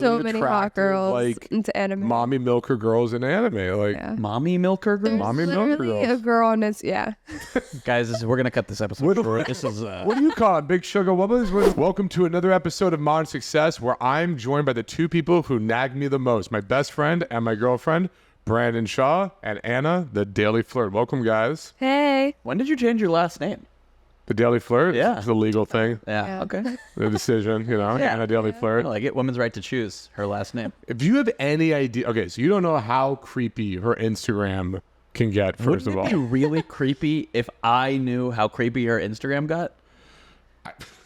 so many hot girls like into anime. mommy milker girls in anime. Like Mommy milker girls? There's mommy milker literally girls. a girl on this. Yeah. Guys, we're going to cut this episode short. This is... What do you call it? Big Sugar Wubbles? Welcome to another episode of Modern Success, where I'm joined by the two people who nag me the most. My best friend and my girlfriend, Brandon Shaw, and Anna, the Daily Flirt. Welcome, guys. Hey. When did you change your last name? The Daily Flirt? Yeah. It's a legal thing. Yeah. Okay. The decision, Anna Daily Flirt. I like it. Women's right to choose her last name. If you have any idea, okay, so you don't know how creepy her Instagram can get, first of all. Wouldn't it be really creepy if I knew how creepy her Instagram got?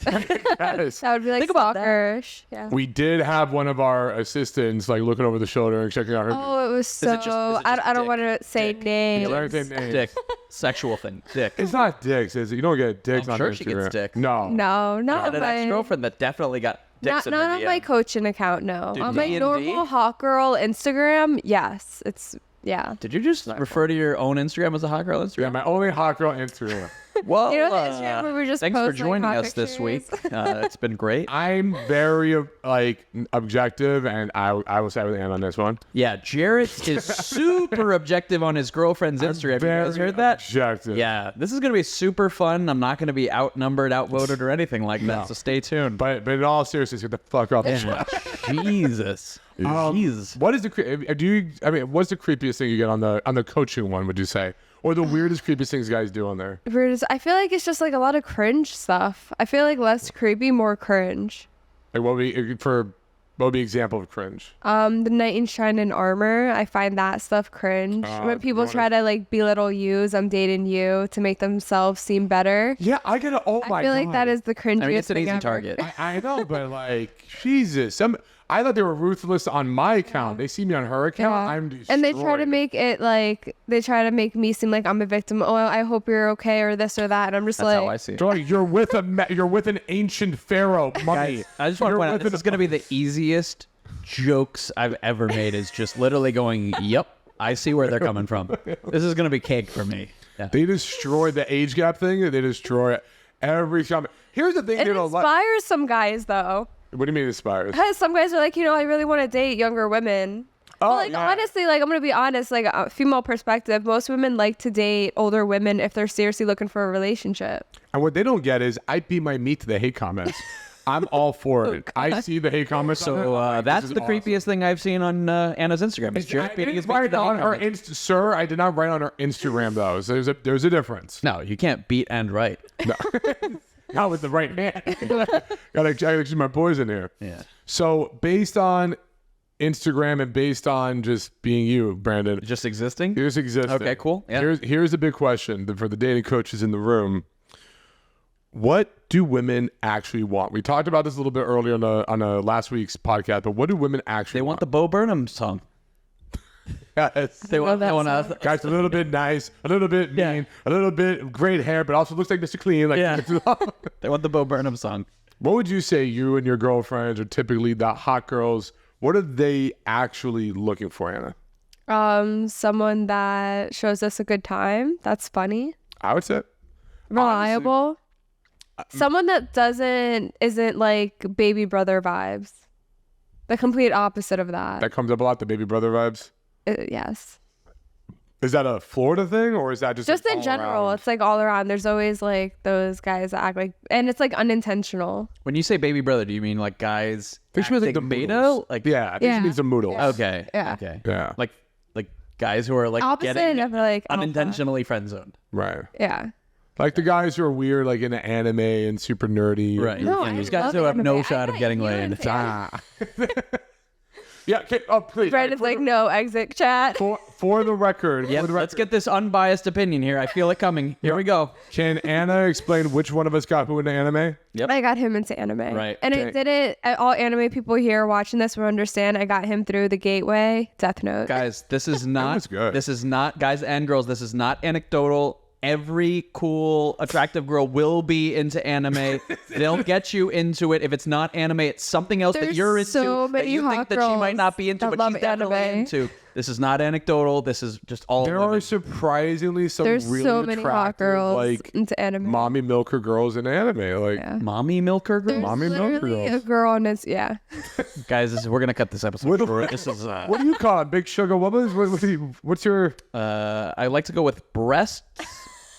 Yes. That would be like Think about that. stalkerish. Yeah. We did have one of our assistants like looking over the shoulder and checking out her. Oh, it was so. it just I don't dick? want to say names. Learn their names. Dick. Sexual thing. Dick. It's not dicks, is it? You don't get dicks I'm on sure Instagram. she gets dick. No. No, I not had on an my. ex-girlfriend that definitely got dicks Not in her on my DM. coaching account. No, Dude, on my D&D? normal hot girl Instagram. Yes, it's yeah. Did you just refer to your own Instagram as a hot girl Yeah, Instagram? my only hot girl Instagram. Well, You know the Instagram where we just thanks for post, like, joining hot us this week. pictures? It's been great. I'm very objective, and I will side with Anna on this one. Yeah, Jarrett is super objective on his girlfriend's Instagram. You guys Very heard that? Objective. Yeah, this is going to be super fun. I'm not going to be outnumbered, outvoted, or anything like that, No. so stay tuned. But in all seriousness, get the fuck off the show. Jesus. Jeez. What is what's the creepiest thing you get on the coaching one? Would you say, or the weirdest creepiest things guys do on there? I feel like it's just like a lot of cringe stuff. I feel like less creepy, more cringe. Like what would be example of cringe? The knight in shining armor. I find that stuff cringe. When people try to like belittle you, I'm dating you to make themselves seem better. Yeah, I get it. Oh my god. I feel like that is the cringiest I mean, it's an thing easy ever. target. I know, but like Jesus, I thought they were ruthless on my account. They see me on her account. Yeah. I'm destroyed. And they try to make it like they try to make me seem like I'm a victim. Oh, I hope you're okay, or this or that. And I'm just That's like, how I see it. Joy, you're with an ancient pharaoh mummy. Guys, I just want to point out, this is going to be the easiest jokes I've ever made, is just literally going, yep, I see where they're coming from. This is going to be cake for me. Yeah. They destroy the age gap thing. They destroy every comment. Here's the thing. it They don't like. inspires some guys though. What do you mean inspires? Because some guys are like, I really want to date younger women. Oh, But, like, yeah. honestly, like, I'm going to be honest, like, a female perspective, most women like to date older women if they're seriously looking for a relationship. And what they don't get is I beat my meat to the hate comments. I'm all for it. I see the hate comments. on it, So I'm like, that's this is the awesome. creepiest thing I've seen on Anna's Instagram. Is I Jarrett beating his didn't meat to write the on hate her comments. Sir, I did not write on her Instagram though. So there's a difference. No, you can't beat and write. No. Not with the right hand. gotta choose my poison here. Yeah. So based on Instagram and based on just being you, Brandon, Just existing? here's existing. Okay, cool. Yeah. Here's the big question for the dating coaches in the room. What do women actually want? We talked about this a little bit earlier on last week's podcast, but what do women actually They want the Bo Burnham song. Yes. They want that us. Guys, a little bit nice, a little bit mean, a little bit great hair, but also looks like Mr. Clean. Like, Yeah. They want the Bo Burnham song. What would you say you and your girlfriends are typically the hot girls? What are they actually looking for, Anna? Someone that shows us a good time. That's funny. I would say Reliable. Someone that isn't like baby brother vibes. The complete opposite of that. that comes up a lot, the baby brother vibes. Yes. Is that a Florida thing or is that just Just like in all general, around? it's like all around. There's always like those guys that act like, and it's like unintentional. When you say baby brother, do you mean like guys I think she means like the acting beta? moodles. Like Yeah, I think Yeah. she means the moodles. Okay. Yeah. Okay. Yeah. Like guys who are like Opposite getting of like alpha. unintentionally friend zoned. Right. Yeah. Like the guys who are weird, like into anime and super nerdy. Right. No, And I these guys love who have no anime. shot of I getting thought you laid. and Sam- Ah. Yeah. Okay. Oh, please. Brandon's like, no exit chat. For the record. Yeah, for the let's record, get this unbiased opinion here. I feel it coming. Here we go. Can Anna explain which one of us got who into anime? Yep. I got him into anime. Right. And Okay. I did it, all anime people here watching this will understand, I got him through the gateway, Death Note. Guys, this is not was good. This is not, guys and girls, this is not anecdotal. Every cool, attractive girl will be into anime. They'll get you into it. If it's not anime, it's something else that There's you're into so that many you think hot that she might girls not be into, that but love she's definitely anime. into. This is not anecdotal. This is just all. There are surprisingly some There's really so many hot attractive, girls like into anime. mommy milker girls in anime. Like, Yeah. mommy milker girls. There's Mommy milker literally girls. a girl on this. Yeah. Guys, we're gonna cut this episode short. This is. what do you call it? Big sugar wubbas? What's your I like to go with breasts,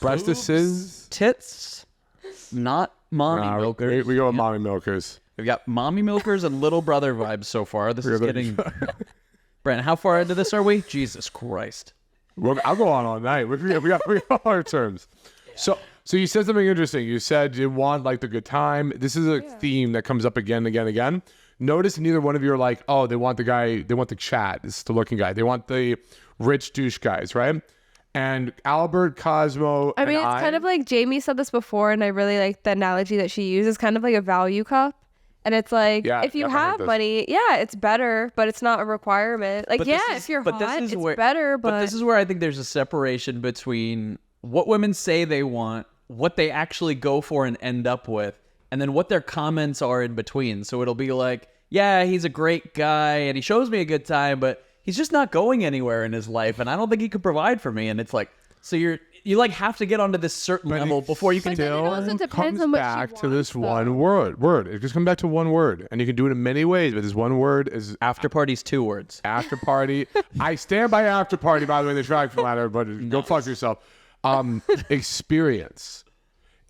breastises? tits, not mommy Nah, milkers. we go with mommy milkers. We've got mommy milkers and little brother vibes so far. This is getting. Brandon, how far into this are we? Jesus Christ. I'll go on all night. We got our terms. So you said something interesting. You said you want like the good time. This is a theme that comes up again and again and again. Notice neither one of you are like, oh, they want the guy, they want the chat. This is the looking guy. They want the rich douche guys, right? And Albert, Cosmo, I mean, and it's kind of like Jamie said this before, and I really like the analogy that she used. It's kind of like a value cup. And it's like, Yeah, if you I've heard have this. money, yeah, it's better, but it's not a requirement. Like, But yeah, this is- if you're but hot, this is it's where- better, But but this is where I think there's a separation between what women say they want, what they actually go for and end up with, and then what their comments are in between. So it'll be like, yeah, he's a great guy and he shows me a good time, but he's just not going anywhere in his life, and I don't think he could provide for me. And it's like, so you like have to get onto this certain level before you can. But then it also still depends comes on what she back to this wants, one though. word. It just comes back to one word, and you can do it in many ways. But this one word is After party's 2 words. after party. I stand by after party. By the way, the track ladder, but go fuck yourself. Experience.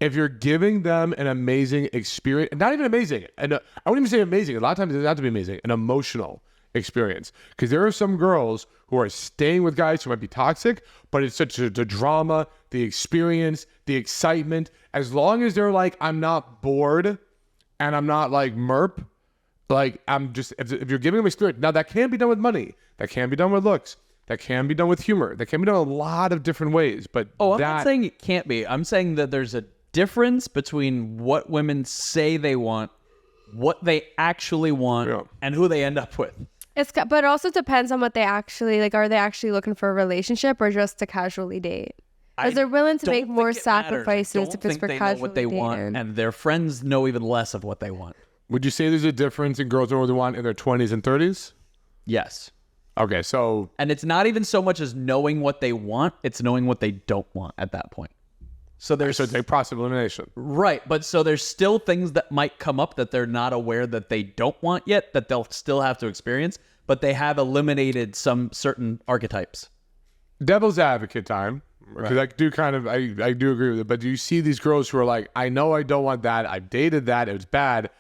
If you're giving them an amazing experience, not even amazing, and I wouldn't even say amazing. A lot of times it doesn't have to be amazing. An emotional experience, because there are some girls who are staying with guys who might be toxic, but it's such the drama, the experience, the excitement. As long as they're like, I'm not bored, and I'm not like merp. Like, I'm just, if you're giving them experience, now that can be done with money, that can be done with looks, that can be done with humor, that can be done a lot of different ways. But I'm not saying it can't be. I'm saying that there's a difference between what women say they want, what they actually want, Yeah. and who they end up with. but it also depends on what they actually like. Are they actually looking for a relationship or just to casually date? Because they're willing to Don't make more think it matters. I sacrifices don't if it's think for they know casually what they want, dating. and their friends know even less of what they want. would you say there's a difference in girls know what they want in their 20s and 30s? Yes. Okay, so And it's not even so much as knowing what they want, it's knowing what they don't want at that point. So there's it's like process of elimination. right, but so there's still things that might come up that they're not aware that they don't want yet, that they'll still have to experience, but they have eliminated some certain archetypes. Devil's advocate time. Because I do kind of, I do agree with it. But do you see these girls who are like, I know I don't want that. I've dated that. It was bad.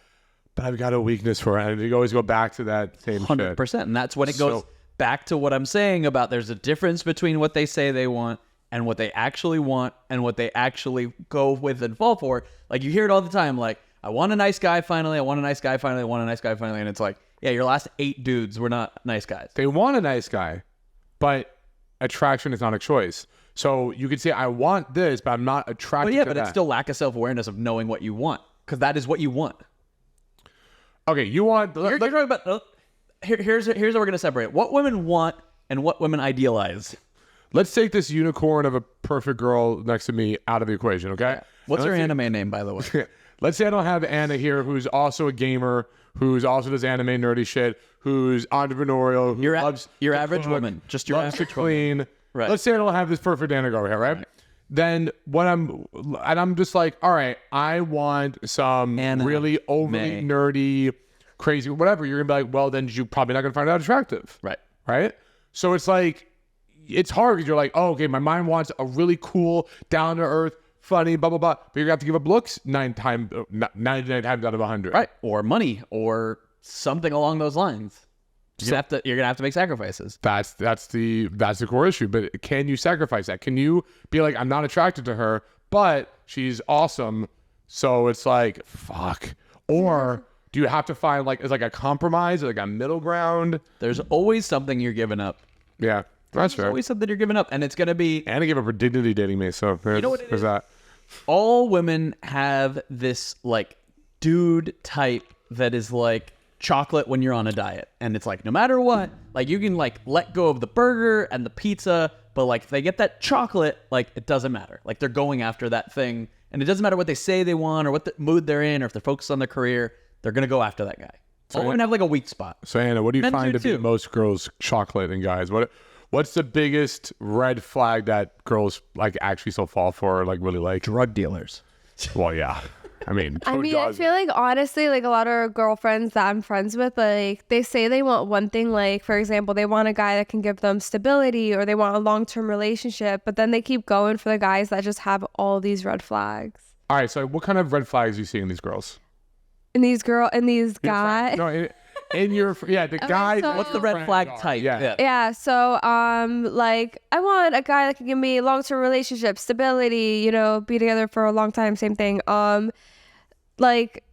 But I've got a weakness for it. And you always go back to that same shit. 100%. And that's when it goes back to what I'm saying about there's a difference between what they say they want and what they actually want and what they actually go with and fall for. Like, you hear it all the time. Like, I want a nice guy finally. I want a nice guy finally. I want a nice guy finally. And it's like, yeah, your last 8 dudes were not nice guys. They want a nice guy, but attraction is not a choice. So you could say, I want this, but I'm not attracted But yeah, to but that. it's still lack of self-awareness of knowing what you want, because that is what you want. Okay, you want... You're talking about... Here's how we're going to separate what women want and what women idealize. Let's take this unicorn of a perfect girl next to me out of the equation, okay? What's And her let's anime name, by the way? say- Let's say I don't have Anna here, who's also a gamer, who's also does anime nerdy shit, who's entrepreneurial, who loves your to average cook, woman. Just your loves to average woman. clean. Right. Let's say I don't have this perfect Anna girl here, right? Then I'm just like, all right, I want some Anna really overly May. nerdy, crazy, whatever. You're gonna be like, well, then you're probably not gonna find out attractive, Right. right? So it's like, it's hard because you're like, oh, okay, my mind wants a really cool, down to earth, funny, blah blah blah. But you're gonna have to give up looks 99 times out of 100. Right. Or money or something along those lines. You're gonna have to make sacrifices. That's the core issue. But can you sacrifice that? Can you be like, I'm not attracted to her, but she's awesome. So it's like, fuck. Or do you have to find like, it's like a compromise, or like a middle ground? There's always something you're giving up. Yeah, that's There's fair. always something you're giving up, and it's gonna be Anna gave up her dignity dating me, so there's, know what it there's is? that. all women have this like dude type that is like chocolate when you're on a diet, and it's like no matter what, like you can like let go of the burger and the pizza, but like if they get that chocolate, like it doesn't matter, like they're going after that thing, and it doesn't matter what they say they want or what the mood they're in or if they're focused on their career, they're gonna go after that guy. All women have like a weak spot. So Anna, what do you Men find do to be too. most girls' chocolate and guys? What's the biggest red flag that girls like actually still fall for or like really like? Drug dealers. Well, yeah. I mean, I who mean, I doesn't? feel like honestly, like a lot of girlfriends that I'm friends with, like they say they want one thing, like for example, they want a guy that can give them stability or they want a long-term relationship, but then they keep going for the guys that just have all these red flags. All right, so what kind of red flags are you seeing in these girls? And these guys. No, in your the guy. so- What's the red flag type? Yeah. Yeah, so like I want a guy that can give me long-term relationship, stability, you know, be together for a long time, same thing. Like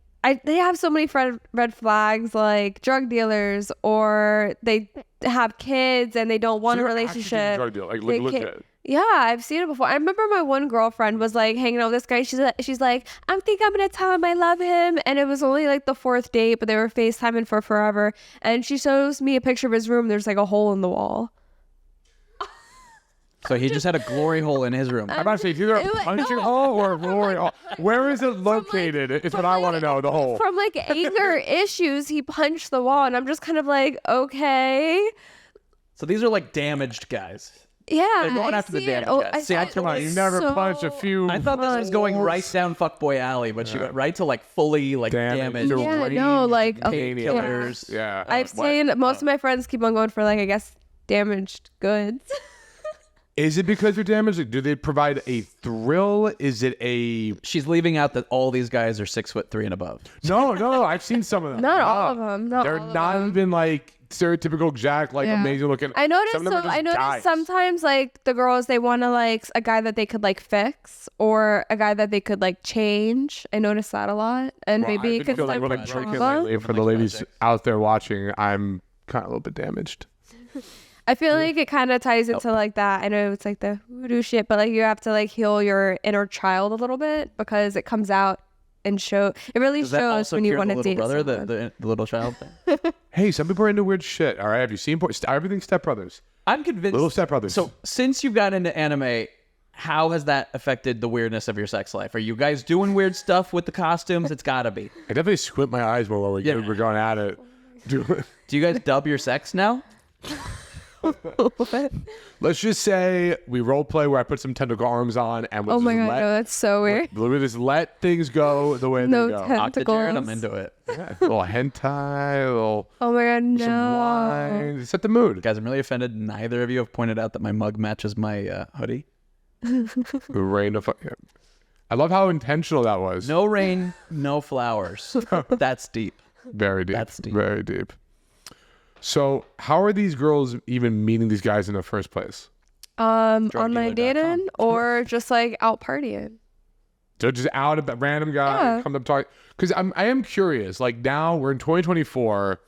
they have so many red flags, like drug dealers, or they have kids and they don't want So a you're actually doing relationship. drug deal, like They legit. can't- Yeah, I've seen it before. I remember my one girlfriend was like hanging out with this guy. She's like, I think I'm gonna tell him I love him, and it was only like the 4th date, but they were FaceTiming for forever. And she shows me a picture of his room. There's like a hole in the wall. So he just had a glory hole in his room. I'm about to say, it's either a punching hole or a glory hole. Where is it located? It's what I want to know, the hole. From like anger issues, he punched the wall, and I'm just kind of like, okay, So these are like damaged guys. yeah. They're going I after the see damaged it. guys. See, See, Come on, you never so punched a few. I thought this was going right down fuckboy alley, but she went right to like fully like Damaged. damaged. Yeah, no, like Painkillers. Yeah. I've seen most of my friends keep on going for like I guess damaged goods. Is it because they're damaged? Like, do they provide a thrill? Is it a She's leaving out that all these guys are 6'3" and above. no? I've seen some of them. Not all of them. Not They're all of not them. even like stereotypical Jack, like Yeah. amazing looking. I noticed. Some of them are just I noticed guys. sometimes like the girls they want to like a guy that they could like fix or a guy that they could like change. I noticed that a lot, and Well, maybe I it could feel like stem when I'm from drinking trauma. lately, for the ladies out there watching, I'm kind of a little bit damaged. I feel like it kind of ties into like that. I know it's like the voodoo shit, but like you have to like heal your inner child a little bit because it comes out and show. It really Does that shows also when you cure want the to little date brother, someone. the little child thing? Hey, some people are into weird shit. All right, have you seen everything Step Brothers? I'm convinced. Little Step Brothers. So since you got into anime, how has that affected the weirdness of your sex life? Are you guys doing weird stuff with the costumes? It's gotta be. I definitely squint my eyes more while we're going at it. Do you guys dub your sex now? Let's just say we role play where I put some tentacle arms on and we'll Oh my just god, no, that's so weird. we'll just let things go the way No they go. tentacles. Octojared, I'm into it. Yeah, a little hentai, a little Oh my god, some no. wine. Set the mood. Guys, I'm really offended. Neither of you have pointed out that my mug matches my hoodie. Rain of. I love how intentional that was. No rain, no flowers. That's deep. Very deep. That's deep. Very deep. So, how are these girls even meeting these guys in the first place? Online Drugdealer.com. dating or just like out partying. So just out of a random guy Yeah. come up talk. Because I am curious. Like now we're in 2024.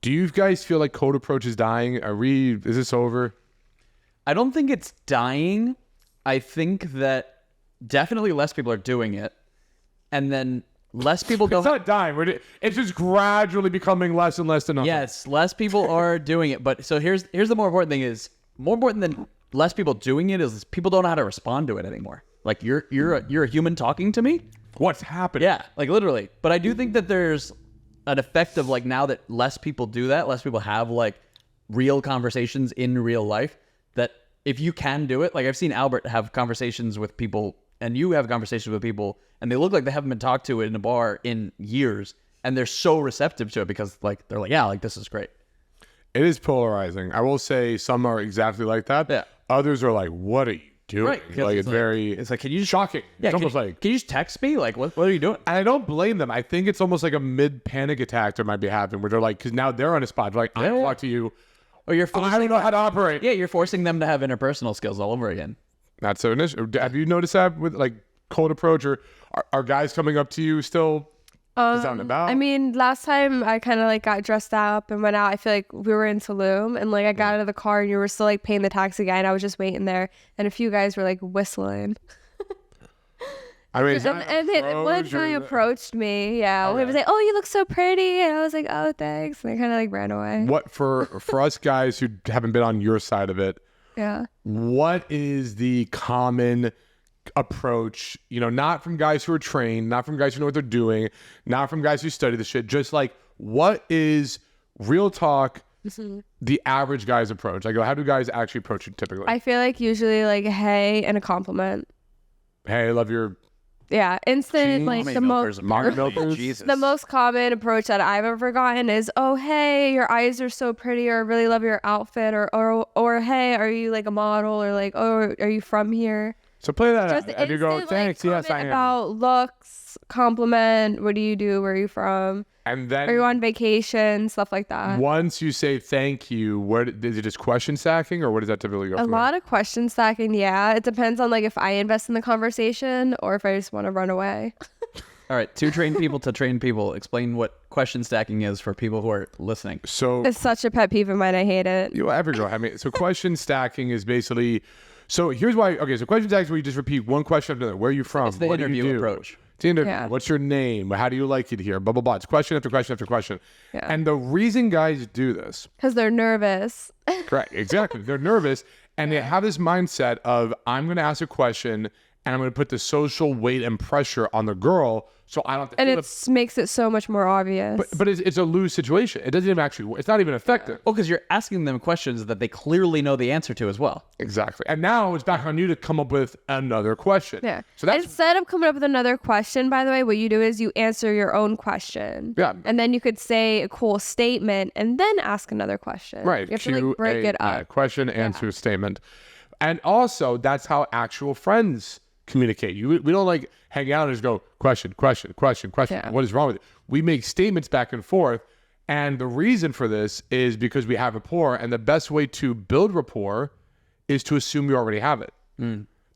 Do you guys feel like code approach is dying? Is this over? I don't think it's dying. I think that definitely less people are doing it. And then less people It's don't. not dying. It's just gradually becoming less and less than nothing. Yes, less people are doing it. But so here's the more important thing is more important than less people doing it is people don't know how to respond to it anymore. Like you're a human talking to me. What's happening? Yeah, like literally. But I do think that there's an effect of like now that less people do that, less people have like real conversations in real life, that if you can do it, like I've seen Albert have conversations with people and you have conversations with people and they look like they haven't been talked to in a bar in years and they're so receptive to it because like they're like, yeah, like this is great. It is polarizing. I will say some are exactly like that. Yeah. Others are like, what are you doing? Right. 'Cause Like it's very it's like, can you just shocking. Yeah, It's almost like can you just text me? Like what are you doing? and I don't blame them. I think it's almost like a mid panic attack that might be happening where they're like, because now they're on a spot. They're like, I Yeah. talk to you. Or you're I forcing don't know how to operate. Yeah, you're forcing them to have interpersonal skills all over again. Not so initial. Have you noticed that with like cold approach or are guys coming up to you still? Is that about? I mean, last time I kind of like got dressed up and went out, I feel like we were in Tulum and like I got out of the car and you were still like paying the taxi guy and I was just waiting there and a few guys were like whistling. I mean, is And that then one approach or guy is it- approached me. Yeah. He Okay. was like, oh, you look so pretty. And I was like, oh, thanks. And I kind of like ran away. What for us guys who haven't been on your side of it? Yeah. What is the common approach? You know, not from guys who are trained, not from guys who know what they're doing, not from guys who study the shit. Just like what is real talk the average guy's approach? I go, how do guys actually approach it typically? I feel like usually like hey and a compliment. Hey, I love your Yeah, instant Jeez. like Mommy the milkers, most Mommy apparently. milkers. Jesus. the most common approach that I've ever gotten is, oh hey, your eyes are so pretty, or I really love your outfit, or hey, are you like a model, or like, oh, are you from here? So play that Just out. And you go, instant, thanks, like, yes, I comment am. about looks, compliment, what do you do, where are you from, And are you then on vacation, stuff like that. once you say thank you, what is it just question stacking or what does that typically go A for? lot of question stacking, yeah. It depends on like if I invest in the conversation or if I just want to run away. All right, two trained people to train people. Explain what question stacking is for people who are listening. So It's such a pet peeve of mine. I hate it. you ever go, I mean, so question stacking is basically, so here's why, okay, so question stacking is where you just repeat one question after another. Where are you from? It's the What do you interview do? approach. It's the interview. Yeah. What's your name? How do you like it here? Blah, blah, blah. It's question after question after question. Yeah. And the reason guys do this, Because they're nervous. correct, exactly. They're nervous and they have this mindset of, I'm going to ask a question and I'm going to put the social weight and pressure on the girl so I don't have to And feel it makes it so much more obvious. But it's a lose situation. It doesn't even actually work. It's not even effective. Well, because you're asking them questions that they clearly know the answer to as well. Exactly. And now it's back on you to come up with another question. Yeah. So that's Instead of coming up with another question, by the way, what you do is you answer your own question. Yeah. And then you could say a cool statement and then ask another question. right. You have to like break it up. Question, answer, statement. And also, that's how actual friends communicate. We don't like hang out and just go question. Yeah. What is wrong with it? We make statements back and forth. And the reason for this is because we have rapport. And the best way to build rapport is to assume you already have it.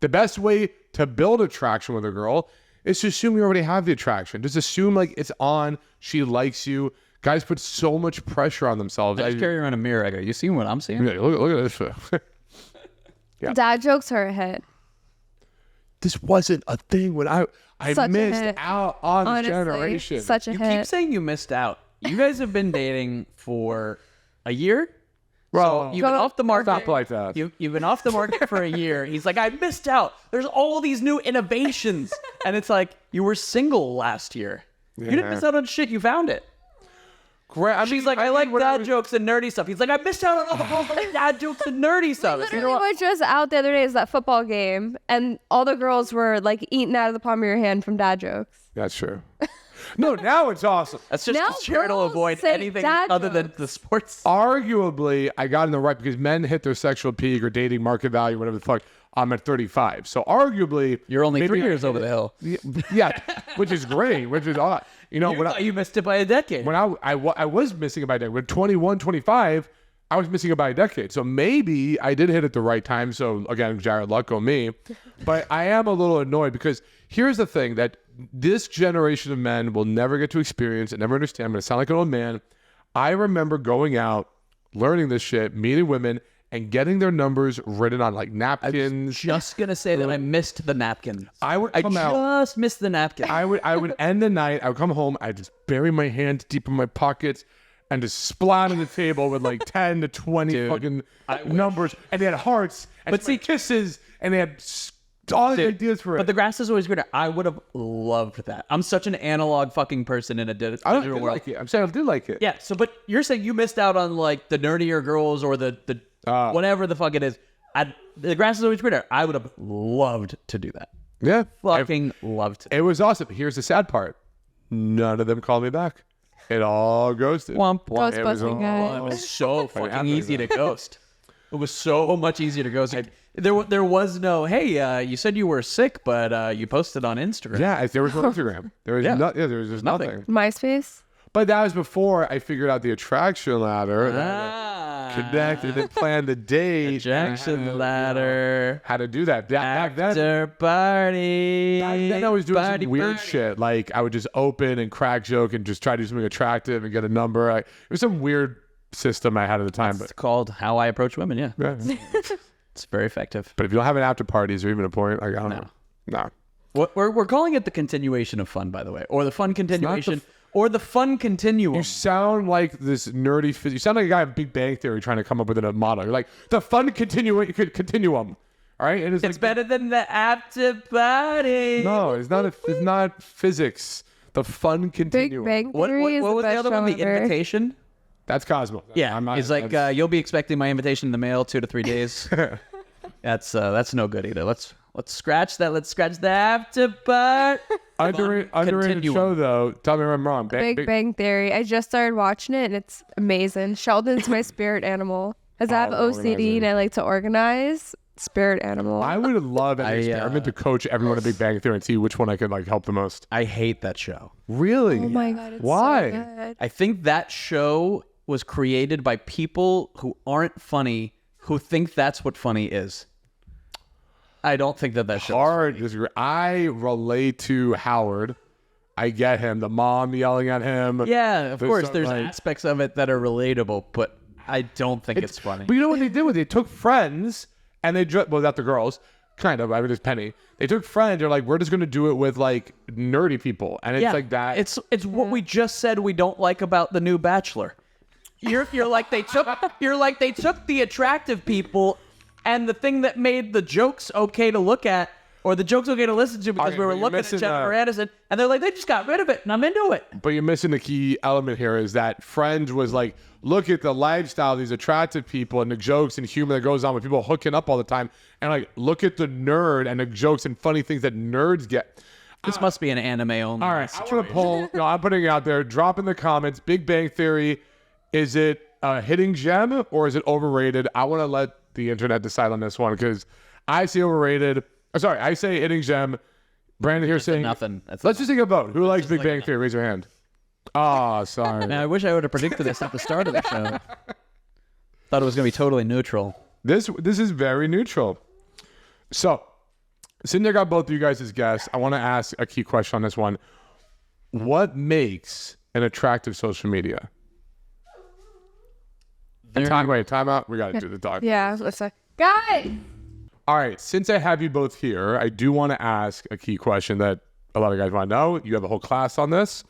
The best way to build attraction with a girl is to assume you already have the attraction. Just assume like it's on, she likes you. Guys put so much pressure on themselves. I just carry around a mirror. I go, you seeing what I'm seeing? Yeah, look at this. Yeah. Dad jokes are a hit. This wasn't a thing when I Such a missed hit. out on this Honestly, generation. such a You hit. keep saying you missed out. You guys have been dating for a year? Well, So you've been off the market. stop like that. You've been off the market for a year. He's like, I missed out. There's all these new innovations. And it's like, you were single last year. You didn't Yeah. miss out on shit. You found it. Great. I She's mean, like, I like when dad was- jokes and nerdy stuff. He's like, I missed out on all the whole dad jokes and nerdy stuff. It's, Literally was just out the other day is that football game, and all the girls were like eating out of the palm of your hand from dad jokes. That's true. No, now it's awesome. That's just Now to try to girls avoid say anything dad other than jokes. the sports. Arguably, I got in the right because men hit their sexual peak or dating market value, whatever the fuck. I'm at 35. So arguably, You're only maybe 3 years over the hill. Yeah, which is great, which is odd. You know, You when thought you missed it by a decade. when I was missing it by a decade. When 21, 25, I was missing it by a decade. So maybe I did hit it the right time. So again, Jared, luck on me. But I am a little annoyed because here's the thing that this generation of men will never get to experience and never understand. I'm going to sound like an old man. I remember going out, learning this shit, meeting women, and getting their numbers written on like napkins. Just gonna say that I missed the napkin. I would I come out. just missed the napkin. I would end the night. I would come home. I'd just bury my hands deep in my pockets and just splat on the table with like 10 to 20 Dude, fucking I wish. numbers. And they had hearts. And But but see, see- kisses. And they had all the ideas for it. But the grass is always greener. I would have loved that. I'm such an analog fucking person in a digital I did world. like it. I'm saying I did like it. Yeah. So, but you're saying you missed out on like the nerdier girls or the whatever the fuck it is. The grass is always greener. I would have loved to do that. Yeah. Fucking loved to. It was awesome. Here's the sad part. None of them called me back. It all ghosted. Womp womp. Ghost It was busting all- guy. It was so fucking happened easy to to ghost. It was so much easier to ghost. There was no, hey, you said you were sick, but you posted on Instagram. Yeah, there was no Instagram. There was there was just nothing. MySpace. But that was before I figured out the attraction ladder. Connected and planned the date. Jackson ladder. How to do that. Back then, After party. back then I was doing Party, some weird party. shit. Like I would just open and crack joke and just try to do something attractive and get a number. It was some weird system I had at the time. It's called How I Approach Women. Yeah, But it's very effective. if you don't have an after parties or even a point, like I don't know. No. What we're calling it the continuation of fun, by the way, or the fun continuation, or the fun continuum. You sound like this nerdy. You sound like a guy in Big Bang Theory trying to come up with a model. You're like the fun continuum. All right, and It's like, better than the after party. No, it's not. It's not physics. The fun Big continuum. Bang What Theory is was the the best other show one? The ever. Invitation? That's Cosmo. Yeah. I'm not- He's like, that's- you'll be expecting my invitation in the mail 2 to 3 days. That's no good either. Let's scratch that. Let's scratch the after part. underrated Continuum. show though. Tell me if I'm wrong. Big Bang Theory. I just started watching it and it's amazing. Sheldon's my spirit animal. As I have Oh, OCD organizing. and I like to organize, spirit animal. I would love an experiment to coach everyone at Big Bang Theory and see which one I could like help the most. I hate that show. Really? Oh my god, it's Why? so good. I think that show was created by people who aren't funny, who think that's what funny is. I don't think that show. Hard disagree. I relate to Howard. I get him. The mom yelling at him. Yeah, of There's course. some, There's like- aspects of it that are relatable, but I don't think it's funny. But you know what they did? They took Friends and they well, not the girls, kind of. I mean, it's Penny. They took Friends. They're like, we're just gonna do it with like nerdy people, and it's like that. It's what we just said we don't like about the new Bachelor. You're like they took the attractive people, and the thing that made the jokes okay to look at, or the jokes okay to listen to because Okay, we were but you're looking at missing, Jennifer Aniston, and they're like, they just got rid of it, and I'm into it. But you're missing the key element here is that Friends was like, look at the lifestyle of these attractive people and the jokes and humor that goes on with people hooking up all the time. And like, look at the nerd and the jokes and funny things that nerds get. This must be an anime only. All right, I want to poll. No, I'm putting it out there. Drop in the comments. Big Bang Theory, is it a hitting gem or is it overrated? I want to let the internet decide on this one because I say overrated. Sorry, I say hitting gem. Brandon here saying nothing. Let's just take a vote. Who likes Big Bang Theory? Raise your hand. Oh, sorry. Man, I wish I would have predicted this at the start of the show. Thought it was going to be totally neutral. This is very neutral. So, since I got both of you guys as guests, I want to ask a key question on this one. What makes an attractive social media? Time out. We got to do the talk. Yeah, let's say, guys. All right. Since I have you both here, I do want to ask a key question that a lot of guys want to know. You have a whole class on this.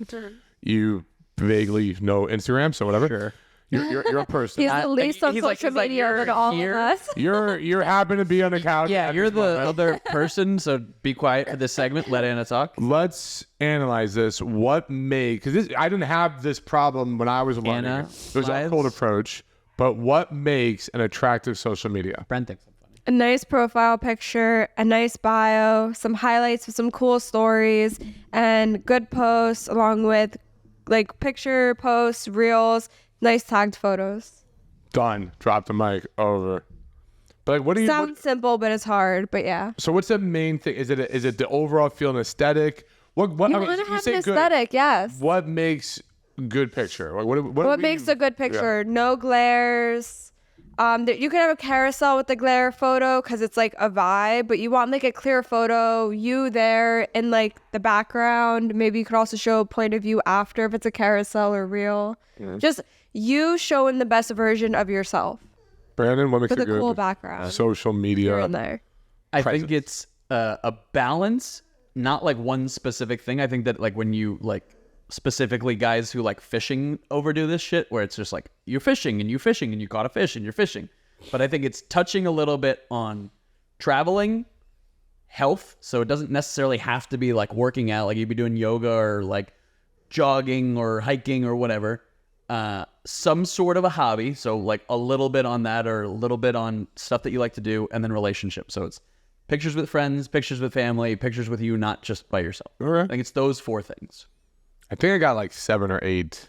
You vaguely know Instagram, so whatever. Sure. You're a person. He's the least on he's like- social he's like, media you're than all here. of us. You're happen to be on the couch. Yeah, at you're this the moment. other person, so be quiet for this segment. Let Anna talk. Let's analyze this. What made, because I didn't have this problem when I was learning. Anna, It was a cold approach. But what makes an attractive social media? Brent thinks I'm funny. A nice profile picture, a nice bio, some highlights with some cool stories, and good posts along with like picture posts, reels, nice tagged photos. Done. Drop the mic. Over. But like, what do you? Sounds simple, but it's hard. But yeah, So what's the main thing? Is it the overall feel and aesthetic? What? you I mean, want to you have say an good. aesthetic, yes. What makes good picture? Like, what What makes a good picture? No glares. You can have a carousel with the glare photo because it's like a vibe, but you want like a clear photo, you there in like the background. Maybe you could also show a point of view after if it's a carousel or reel. Just you showing the best version of yourself Brandon, what makes with a a good cool background social here media? and there. I think it's a balance, not like one specific thing. I think that like when you like specifically guys who like fishing overdo this shit where it's just like you're fishing and you caught a fish and you're fishing. But I think it's touching a little bit on traveling, health. So it doesn't necessarily have to be like working out, like you'd be doing yoga or like jogging or hiking or whatever. Some sort of a hobby. So like a little bit on that or a little bit on stuff that you like to do, and then relationships. So it's pictures with friends, pictures with family, pictures with you, not just by yourself. Okay. I think it's those 4 things. I think I got like 7 or 8.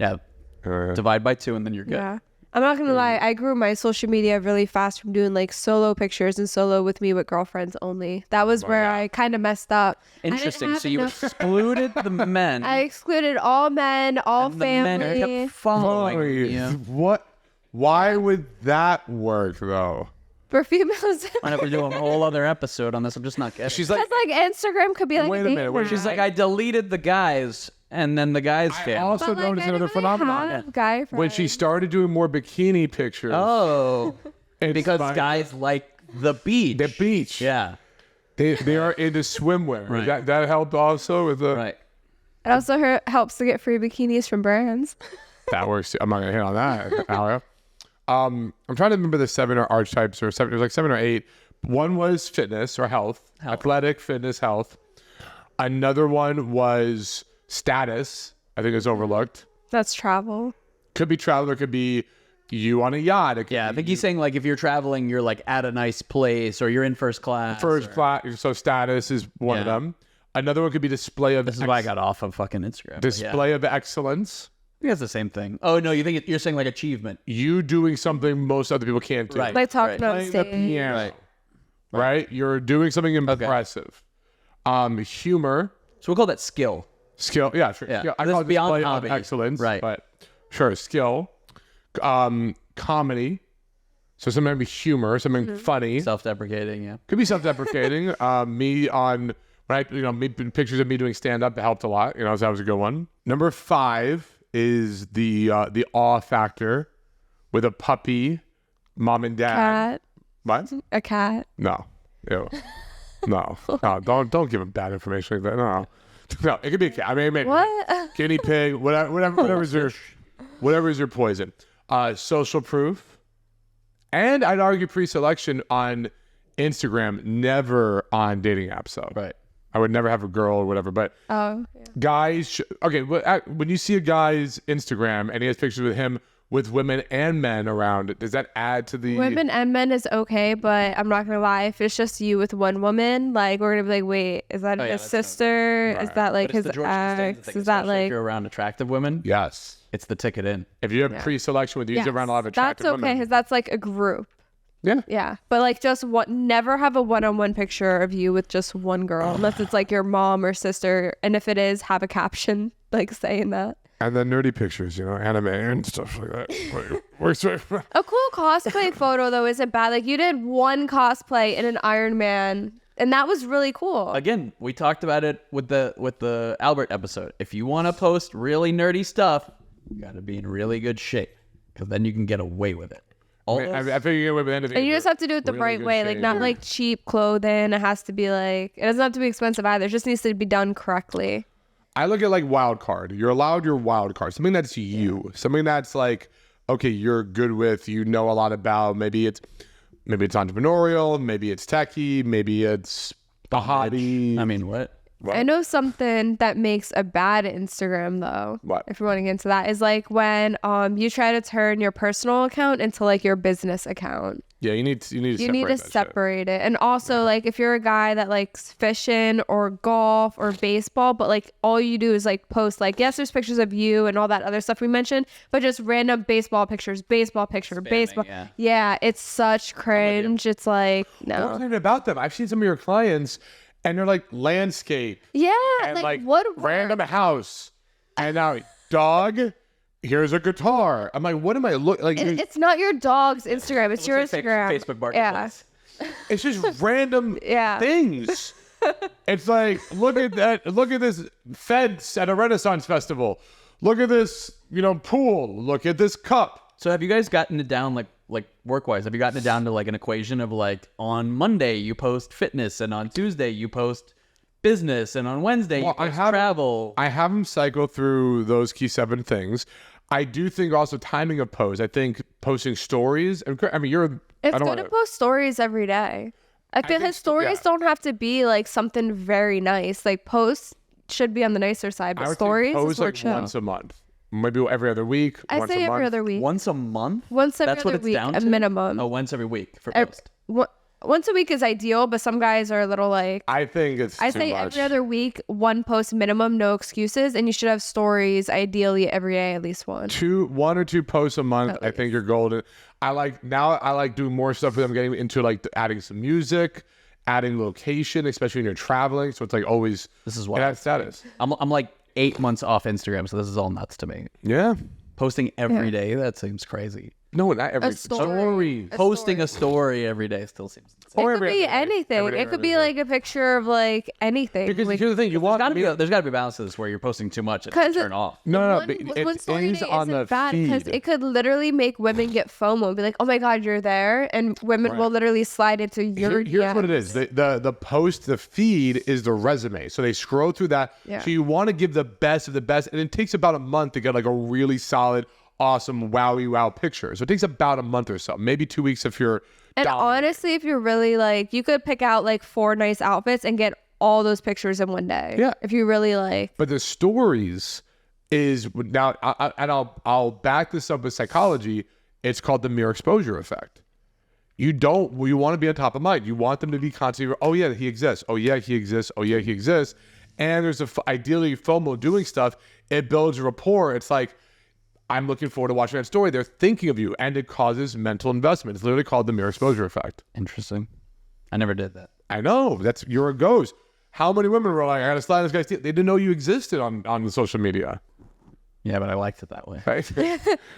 Yeah. Divide by 2 and then you're good. Yeah. I'm not gonna lie, I grew my social media really fast from doing like solo pictures and solo with me with girlfriends only. That was where I kind of messed up. I didn't Interesting. have So you enough- excluded the men. I excluded all men, all and the men family. kept following you. What? Why would that work though? For females. Why don't we do a whole other episode on this? I'm just not getting She's it. like, Because like Instagram could be like Wait a dating minute, wait, app. She's like, I deleted the guys, and then the guys I came. also But, like, noticed I another didn't really phenomenon. have guy friends. When she started doing more bikini pictures. Oh, it's because fine. guys like the beach. The beach. Yeah, They are into swimwear. Right. That helped also with the right. It also helps to get free bikinis from brands. that works too. I'm not gonna hit on that. Alia. I'm trying to remember the 7 or archetypes or 7. It was like 7 or 8. One was fitness or health. Athletic, fitness, health. Another one was Status, I think, is overlooked. That's travel. Could be travel. It could be you on a yacht. It could Yeah, I be think he's saying like if you're traveling, you're like at a nice place or you're in first class. first class. So status is one of Yeah. them. Another one could be display of This is why I got off of fucking Instagram. but yeah. display of excellence. I think that's the same thing. Oh no, you're saying like achievement. You doing something most other people can't do. Right. Like talking on Playing the stage. piano. Right. You're doing something impressive. Humor. So we'll call that skill. Skill, yeah, sure. Yeah. Skill. I This call is it beyond display of hobby. excellence, Right. But sure, skill, comedy. So something maybe humor, something funny. Self-deprecating, yeah. Could be self-deprecating. Me on when me pictures of me doing stand-up helped a lot. So that was a good one. Number 5 is the awe factor with a puppy, mom and dad. Cat. What? A cat. No. Ew. No. Don't give him bad information like that. No, it could be a cat. I mean, maybe What? guinea pig, whatever is your poison. Social proof, and I'd argue pre-selection on Instagram, never on dating apps. So Right. I would never have a girl or whatever. But Oh. Yeah. guys, when you see a guy's Instagram and he has pictures with him with women and men around, does that add to the Women and men is okay, but I'm not gonna lie. If it's just you with one woman, like we're gonna be like, wait, is that Oh, yeah, his that's not- sister? Is that like But it's his the George Costanza ex? thing, Is that especially if like? you're around attractive women? Yes. It's the ticket in. If you have pre-selection with you, Yes, around a lot of attractive that's okay women. because that's like a group. Yeah. Yeah, but like just never have a one-on-one picture of you with just one girl unless it's like your mom or sister, and if it is, have a caption like saying that. And then nerdy pictures, anime and stuff like that. Works right. A cool cosplay photo though isn't bad. Like you did one cosplay in an Iron Man, and that was really cool. Again, we talked about it with the Albert episode. If you want to post really nerdy stuff, you got to be in really good shape because then you can get away with it. I figure you get away with anything. And you just have to do it the really right good way, like shape. not like cheap clothing. It has to be like, it doesn't have to be expensive either. It just needs to be done correctly. I look at like wild card. You're allowed your wild card. Something that's you. Something that's like, okay, you're good with, a lot about. Maybe it's entrepreneurial. Maybe it's techie. Maybe it's a hobby. I mean, what? I know something that makes a bad Instagram though. What? If you want to get into that, is like when you try to turn your personal account into like your business account. Yeah, you need to separate it. And also like if you're a guy that likes fishing or golf or baseball, but like all you do is like post like, yes, there's pictures of you and all that other stuff we mentioned, but just random baseball picture, baseball. Yeah, it's such cringe. It's like, What's no. even about them? I've seen some of your clients, and they're like landscape Yeah, and like what random house, and now dog. Here's a guitar. I'm like, what am I looking like? It's not your dog's Instagram. It's your like Instagram. Facebook Marketplace. Yeah. It's just random Yeah. things. It's like, look at that. Look at this fence at a Renaissance festival. Look at this, pool. Look at this cup. So have you guys gotten it down like work-wise? Have you gotten it down to like an equation of like on Monday you post fitness and on Tuesday you post business and on Wednesday you post travel? I have them cycle through those key 7 things. I do think also timing of posts. I think posting stories. I mean, It's good to post stories every day. I feel like stories don't have to be like something very nice. Like posts should be on the nicer side, but stories post is more like chill. once a month, maybe every other week. I once say a every month. other week. Once a month? Once every That's what other it's week, down a to? minimum. Oh, once every week for post. Once a week is ideal, but some guys are a little like. I think it's. I too say much. every other week, one post minimum, no excuses, and you should have stories ideally every day, at least one. 1 or 2 posts a month. I think you're golden. I like doing more stuff with them, getting into like adding some music, adding location, especially when you're traveling. So it's like always. This is It why has status. I'm like 8 months off Instagram, so this is all nuts to me. Yeah. Posting every day, that seems crazy. No, not every story. Posting a story every day still seems insane. It could be anything. It could be like a picture of like anything. Because like, here's the thing, you want. There's got to be a balance to this where you're posting too much and turn off. No, one, but one story it is day on the isn't bad because feed. it could literally make women get FOMO and be like, oh my God, you're there. And women will literally slide into your Here's what it is. The post, the feed is the resume. So they scroll through that. Yeah. So you want to give the best of the best. And it takes about a month to get like a really solid, awesome, wow picture. So it takes about a month or so, maybe 2 weeks if you're And dominating. honestly, if you're really like, you could pick out like 4 nice outfits and get all those pictures in one day. Yeah. If you really like. But the stories is now, I'll back this up with psychology. It's called the mere exposure effect. You want to be on top of mind. You want them to be constantly, oh yeah, he exists. Oh yeah, he exists. Oh yeah, he exists. And there's ideally FOMO doing stuff. It builds a rapport. It's like, I'm looking forward to watching that story. They're thinking of you, and it causes mental investment. It's literally called the mere exposure effect. Interesting. I never did that. I know. You're a ghost. How many women were like, I gotta slide this guy's teeth? They didn't know you existed on the social media. Yeah, but I liked it that way. Right?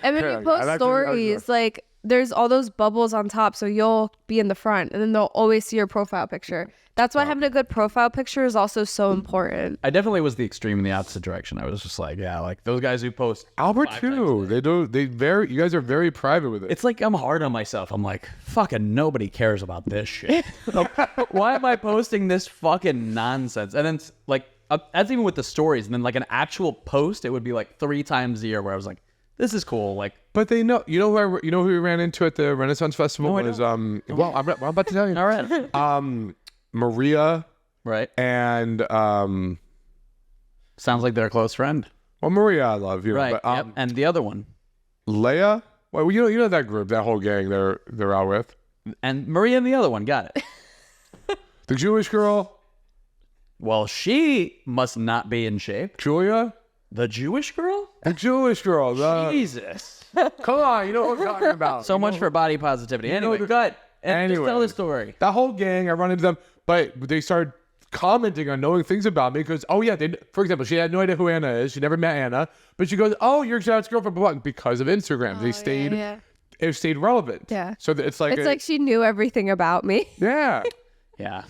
And when you post stories, like there's all those bubbles on top, so you'll be in the front, and then they'll always see your profile picture. That's why having a good profile picture is also so important. I definitely was the extreme in the opposite direction. I was just like, yeah, like those guys who post Albert too. You guys are very private with it. It's like I'm hard on myself. I'm like, fucking nobody cares about this shit. Why am I posting this fucking nonsense? And then like that's even with the stories. And then like an actual post, it would be like 3 times a year where I was like, this is cool. Like, but they know. You know who we ran into at the Renaissance Festival was I'm about to tell you. all right, Maria, right? And Sounds like they're a close friend, well, Maria, I love you, right? But, Yep. And the other one, Leia. Well, you know that group, that whole gang. They're out with and Maria and the other one. Got it. the Jewish girl, Well, she must not be in shape. Julia. The Jewish girl? The Jewish girl. Jesus. Come on, you know what I'm talking about. So much for body positivity. Anyway, the- go ahead. And just Anyway. tell the story. That whole gang, I run into them, but they started commenting on knowing things about me because, oh yeah, for example, she had no idea who Anna is. She never met Anna, but she goes, oh, you're Jared's girlfriend, but because of Instagram, they stayed. Yeah. It stayed relevant. Yeah. So it's like It's like she knew everything about me. yeah. Yeah.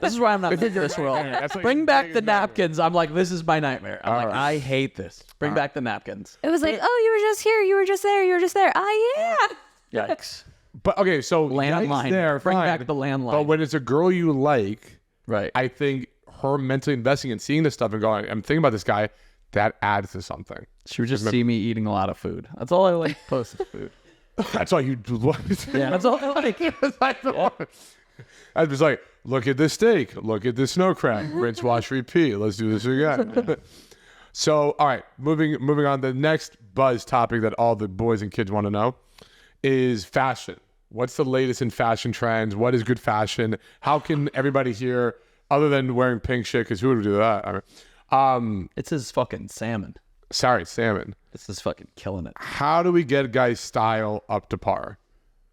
This is why I'm not in this world. That's what Bring you back think the is better. napkins. I'm like, this is my nightmare. I'm like, right. I hate this. Bring back the napkins. It was like, oh, you were just here. You were just there. You were just there. Ah, yeah. Yikes. But okay, so Landline. there, Bring fine. back the landline. But when it's a girl you like, Right. I think her mentally investing and seeing this stuff and going, I'm thinking about this guy, that adds to something. She would just see me eating a lot of food. That's all I like. Post is food. That's all you do. Yeah, that's all I like. I was like, look at this steak. Look at this snow crack. Rinse, wash, repeat. Let's do this again. So, all right, moving on. The next buzz topic that all the boys and kids want to know is fashion. What's the latest in fashion trends? What is good fashion? How can everybody here, other than wearing pink shit, because who would do that? It's his fucking salmon. Sorry, salmon. This is fucking killing it. How do we get guys' style up to par?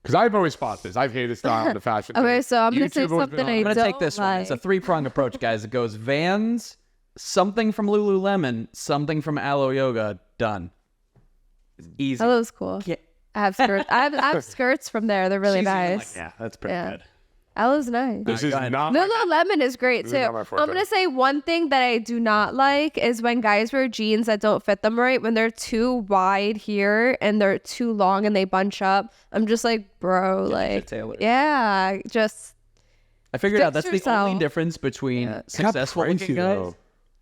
Because I've always fought this. I've hated style in the fashion. Okay, thing. so I'm going to say YouTube always been something on I it. I'm gonna don't take this one. It's a like. 3-pronged approach, guys. It goes Vans, something from Lululemon, something from Aloe Yoga. Done. It's easy. Hello's cool. Yeah. I have skirts. I have skirts from there. They're really She's even nice. like, yeah, that's pretty Yeah. good. Aloe's nice. This is go ahead. not. Lululemon is great This too. is not my forte. I'm gonna say one thing that I do not like is when guys wear jeans that don't fit them right, when they're too wide here and they're too long and they bunch up. I'm just like, bro, like, tailored. yeah, just I figured out that's Fix the only yourself. difference between It got successful looking pricey, guys. though.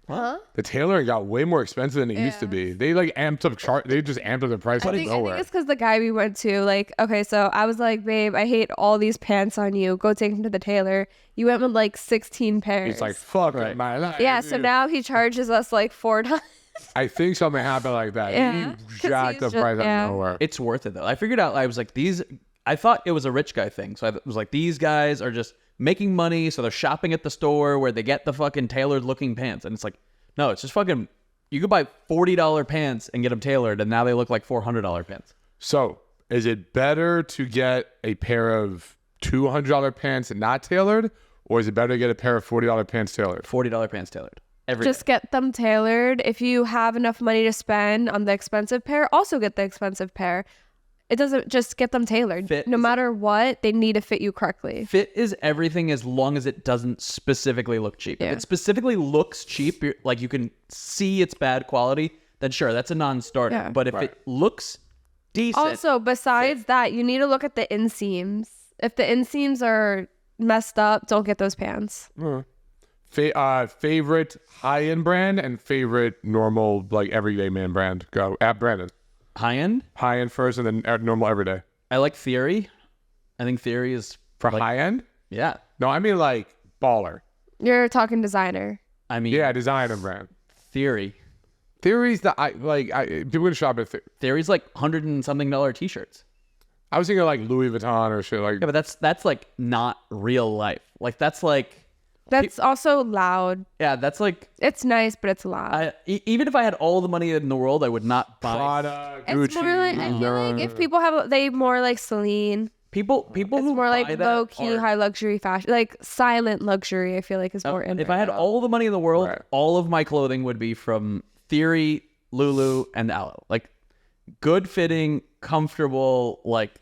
huh? The tailoring got way more expensive than it used to be. They like amped up They just amped up the price out of I think nowhere. it's because the guy we went to, like, okay, so I was like, babe, I hate all these pants on you. Go take them to the tailor. You went with like 16 pairs. He's like, fuck Right. my life. yeah, so dude. now he charges us like $4. I think something happened like that. Yeah. He 'Cause jacked he's the just- price out yeah. of nowhere. It's worth it though. I figured out I was like I thought it was a rich guy thing. So I was like, these guys are just making money, so they're shopping at the store where they get the fucking tailored looking pants. And it's like, no, it's just fucking you could buy $40 pants and get them tailored, and now they look like $400 pants. So, is it better to get a pair of $200 pants and not tailored, or is it better to get a pair of $40 pants tailored? $40 pants tailored. Every Just get them tailored. If you have enough money to spend on the expensive pair, also get the expensive pair. It doesn't just get them tailored. Fit no is- matter what, they need to fit you correctly. Fit is everything as long as it doesn't specifically look cheap. Yeah. If it specifically looks cheap, like you can see it's bad quality, then sure, that's a non-starter. Yeah. But if Right. it looks decent, Also, besides that, you need to look at the inseams. If the inseams are messed up, don't get those pants. Favorite high-end brand and favorite normal, like, everyday man brand? Go. At Brandon. high-end, High-end first and then normal everyday. I like Theory. I think Theory is For like, high-end? yeah. No, I mean, like, baller. You're talking designer. I mean, Yeah, design and brand. Theory. Theories that people gonna shop at. Theory's like $100 and something t-shirts. I was thinking like Louis Vuitton or shit like. Yeah, but that's like not real life. Like that's like. That's also loud. Yeah, that's like. It's nice, but it's loud. Even if I had all the money in the world, I would not buy. Prada, It's Gucci. more like, I feel like if people have, they more like Celine. People It's who more like buy that low key, are- high luxury fashion, like silent luxury. I feel like is more in. If right I had now. all the money in the world, Right. all of my clothing would be from Theory, Lulu, and Aloe. Like good fitting, comfortable, like.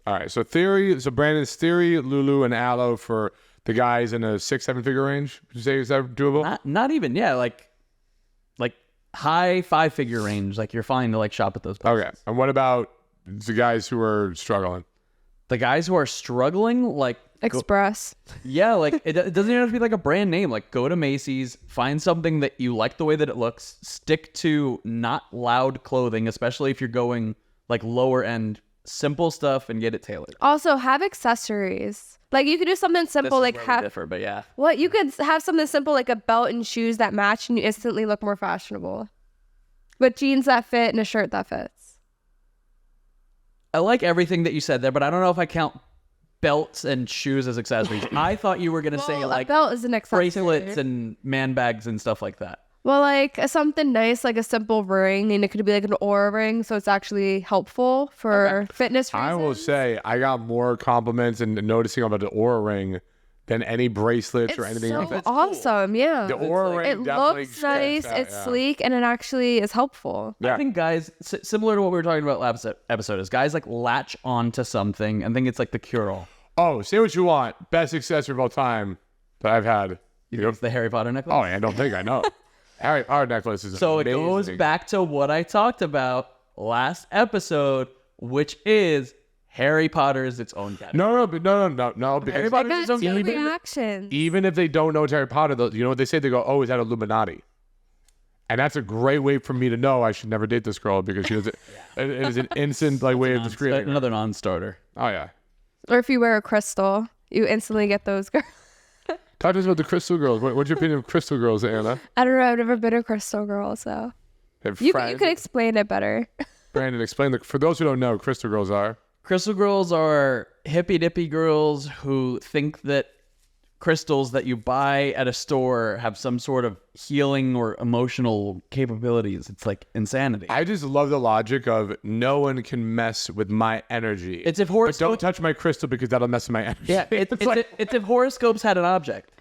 All right, so Brandon's Theory, Lulu, and Aloe for the guys in a 6-7 figure range. Would you say is that doable? Not even, yeah, like high 5-figure range. Like you're fine to like shop at those places. Okay, and what about the guys who are struggling? The guys who are struggling, like Express. yeah, like it doesn't even have to be like a brand name. Like go to Macy's, find something that you like the way that it looks. Stick to not loud clothing, especially if you're going like lower end, simple stuff, and get it tailored. Also, have accessories. Like you could do something This simple, is like where we have differ, but yeah. what you could have something simple like a belt and shoes that match, and you instantly look more fashionable. With jeans that fit and a shirt that fits. I like everything that you said there, but I don't know if I count belts and shoes as accessories. I thought you were gonna say Well, like a belt is an accessory. bracelets and man bags and stuff like that. Well, like something nice, like a simple ring, and it could be like an aura ring, so it's actually helpful for fitness reasons. I will say I got more compliments and noticing about the Aura ring than any bracelets it's or anything so like that. awesome, yeah. The Aura ring It definitely looks nice, stands out, it's yeah. sleek, and it actually is helpful. Yeah. I think guys, similar to what we were talking about last episode, is guys like latch onto something and think it's like the cure-all. Oh, say what you want. Best accessory of all time that I've had. You know, it's the Harry Potter necklace. Oh, I don't think I know. Harry Potter necklace is So amazing. it goes back to what I talked about last episode, which is Harry Potter is its own category. No, because Harry I Potter got is its own two category. reactions. even if they don't know it's Harry Potter, you know what they say? They go, "Oh, is that Illuminati?" And that's a great way for me to know I should never date this girl because she does it. It is an instant like way of describing. her. Another non-starter. Oh yeah. Or if you wear a crystal, you instantly get those girls. Talk to us about the crystal girls. What's your opinion of crystal girls, Anna? I don't know. I've never been a crystal girl, so Have you friends- could explain it better. Brandon, explain for those who don't know, crystal girls are. Crystal girls are hippy dippy girls who think that crystals that you buy at a store have some sort of healing or emotional capabilities. It's like insanity. I just love the logic of no one can mess with my energy. It's if but horoscope. don't touch my crystal because that'll mess with my energy. Yeah, it's if horoscopes had an object.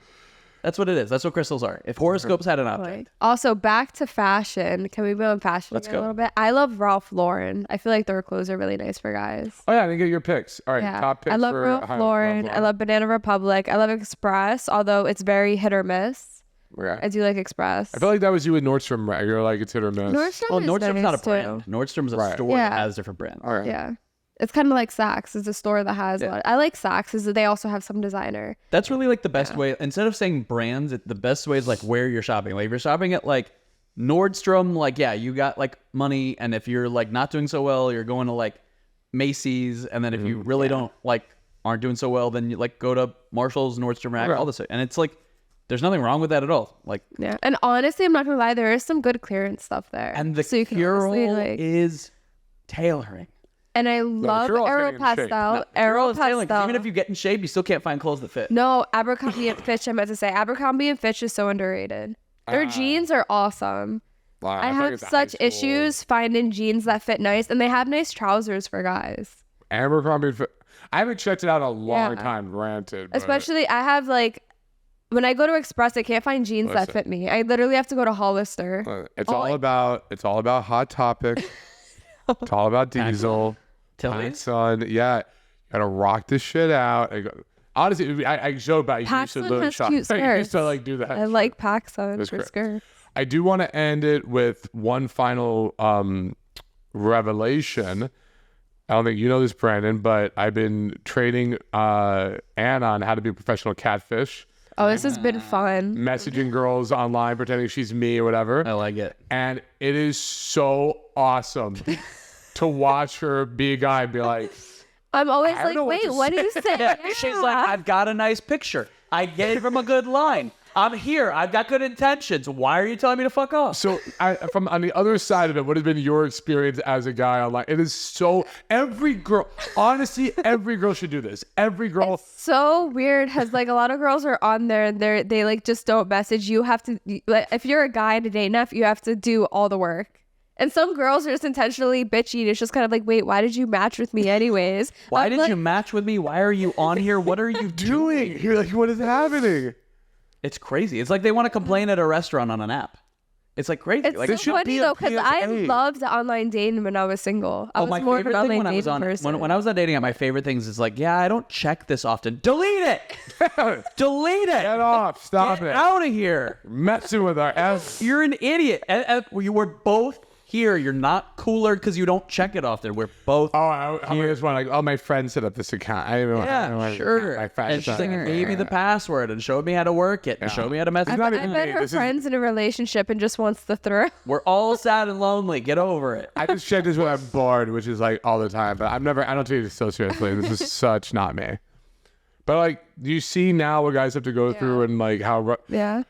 That's what it is. That's what crystals are. If horoscopes had an object. Also, back to fashion. Can we go on fashion Let's again go. a little bit? I love Ralph Lauren. I feel like their clothes are really nice for guys. Oh yeah, I didn't get your picks. All right, Yeah, top picks I love for Ralph Lauren. I love Banana Republic. I love Express, although it's very hit or miss. Yeah. I do like Express. I feel like that was you with Nordstrom, right? You're like, it's hit or miss. Nordstrom Oh, is Nordstrom's nice not a too. brand. Nordstrom's a Right. store Yeah. that has different brands. All right. Yeah. It's kind of like Saks. It's a store that has a lot. I like Saks is that they also have some designer. That's really like the best way. Instead of saying brands, the best way is like where you're shopping. Like if you're shopping at like Nordstrom, like yeah, you got like money, and if you're like not doing so well, you're going to like Macy's, and then if you really don't like aren't doing so well, then you like go to Marshall's, Nordstrom Rack, Right. all this, and it's like there's nothing wrong with that at all. Like Yeah. And honestly, I'm not gonna lie, there is some good clearance stuff there. and the so you can cure honestly, like, is tailoring. and I love Cure-All's getting in shape. Aero Is tailoring, 'cause Pastel. even if you get in shape, you still can't find clothes that fit. No, Abercrombie and Fitch. I meant to say Abercrombie and Fitch is so underrated. Their jeans are awesome. Wow, I feel like have it's a high such school- issues finding jeans that fit nice, and they have nice trousers for guys. Abercrombie. I haven't checked it out in a long Yeah. time, granted. But Especially, I have like when I go to Express, I can't find jeans that Listen. fit me. I literally have to go to Hollister. It's all about Hot Topic. It's all about Diesel. Tilly's. Son, yeah, you gotta rock this shit out. Honestly, I joke about you used to PacSun literally has shop. cute I used to skirts. like do that. I like PacSun That's for great. skirt. I do want to end it with one final revelation. I don't think you know this, Brandon, but I've been training Anna on how to be a professional catfish, Oh, this has been fun. messaging girls online, pretending she's me or whatever. I like it. And it is so awesome to watch her be a guy and be like, I'm always I don't like, know what wait, to what do you say? Yeah, she's like, I've got a nice picture. I gave him a good line. I'm here. I've got good intentions. Why are you telling me to fuck off? So, from on the other side of it, what has been your experience as a guy online? It is so every girl, honestly, every girl should do this. Every girl. So weird because like a lot of girls are on there and they like just don't message. You have to, like, if you're a guy to date enough, you have to do all the work. And some girls are just intentionally bitchy. And it's just kind of like, wait, why did you match with me anyways? Why did you match with me? Why are you on here? What are you doing? You're like, what is happening? It's crazy. It's like they want to complain at a restaurant on an app. It's like crazy. It's Like so should funny be though because I PSA. loved online dating when I was single. I was my more of an favorite thing online when I was dating on person. when I was on dating app, my favorite things is like, yeah, I don't check this often. Delete it. Delete it. Get off. Stop Get it. out of here. Messing with our ass. You're an idiot. You were both here. You're not cooler because you don't check it often. We're both. Oh, I just want like, my friends set up this account. I don't Yeah, want sure. My friends. And she's like, gave me the password and showed me how to work it and showed me how to message. It's not I even bet me. her This is- friend's in a relationship and just wants the thrill. We're all sad and lonely. Get over it. I just check this when I'm bored, which is like all the time. But I don't take it so seriously. This is such not me. But like, do you see now what guys have to go through and like how? Yeah.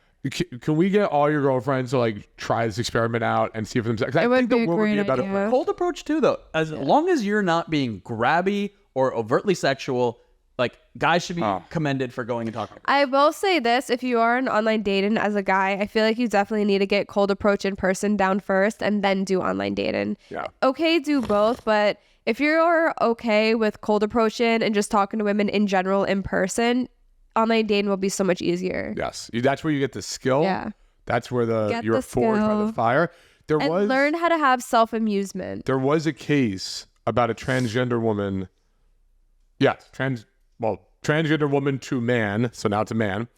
Can we get all your girlfriends to like try this experiment out and see for themselves? 'Cause I would think the be a world would be great a better idea. place. Cold approach too, though. As long as you're not being grabby or overtly sexual, like guys should be commended for going and talking. I will say this, if you are an online dating as a guy, I feel like you definitely need to get cold approach in person down first and then do online dating. Yeah. Okay, do both, but if you're okay with cold approaching and just talking to women in general in person, online dating will be so much easier. Yes, that's where you get the skill. Yeah. That's where Get you're the forged by the skill. fire. And learn how to have self-amusement. There was a case about a transgender woman. Yes, transgender woman to man. So now it's a man.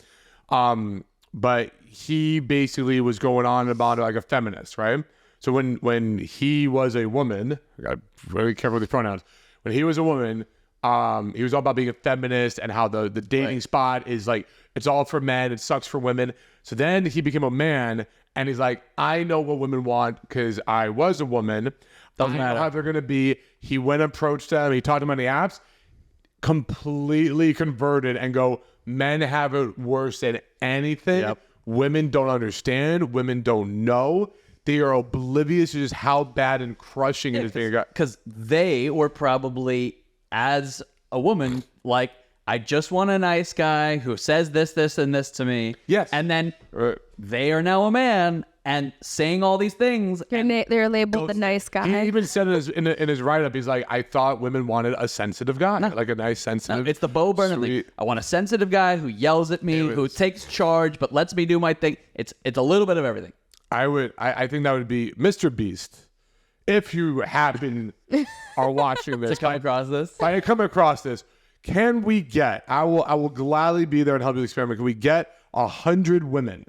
But he basically was going on about like a feminist, right? So when he was a woman, I got very careful with the pronouns. When he was a woman, he was all about being a feminist and how the dating spot is like, it's all for men, it sucks for women. So then he became a man and he's like, I know what women want because I was a woman. Doesn't I know matter. how they're going to be. He went and approached them. He talked to them on the apps, completely converted and go, men have it worse than anything. Yep. Women don't understand. Women don't know. They are oblivious to just how bad and crushing it is being a guy. Because they were probably, as a woman, like, I just want a nice guy who says this, this, and this to me. Yes. And then they are now a man and saying all these things. They're labeled the nice guy. He even said it in his write-up. He's like, I thought women wanted a sensitive guy, like a nice, sensitive. It's the Bo Burnham thing. sweet- I want a sensitive guy who yells at me, who takes charge, but lets me do my thing. It's a little bit of everything. I think that would be Mr. Beast. If you happen are watching this, To come across this. if I come across this, can we get? I will gladly be there and help you experiment. Can we get 100 women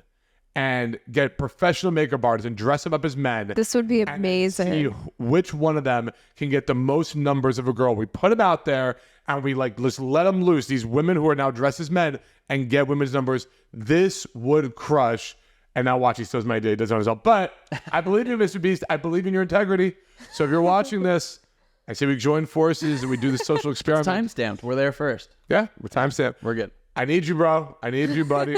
and get professional makeup artists and dress them up as men? This would be and amazing. See which one of them can get the most numbers of a girl. We put them out there and we like just let them loose. These women who are now dressed as men and get women's numbers. This would crush. And now watch, he steals my day, does it on himself. But I believe in you, Mr. Beast. I believe in your integrity. So if you're watching this, I say we join forces and we do the social experiment. Timestamped. We're there first. Yeah, with timestamp. We're good. I need you, bro. I need you, buddy.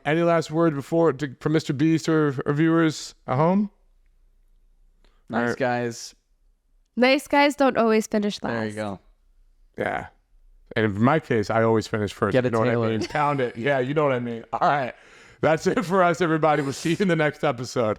Any last word from Mr. Beast or viewers at home? Nice Alright. guys. Nice guys don't always finish last. There you go. Yeah. And in my case, I always finish first. Get it You know what I tailored. mean? Pound it. Yeah, you know what I mean. All right. That's it for us, everybody. We'll see you in the next episode.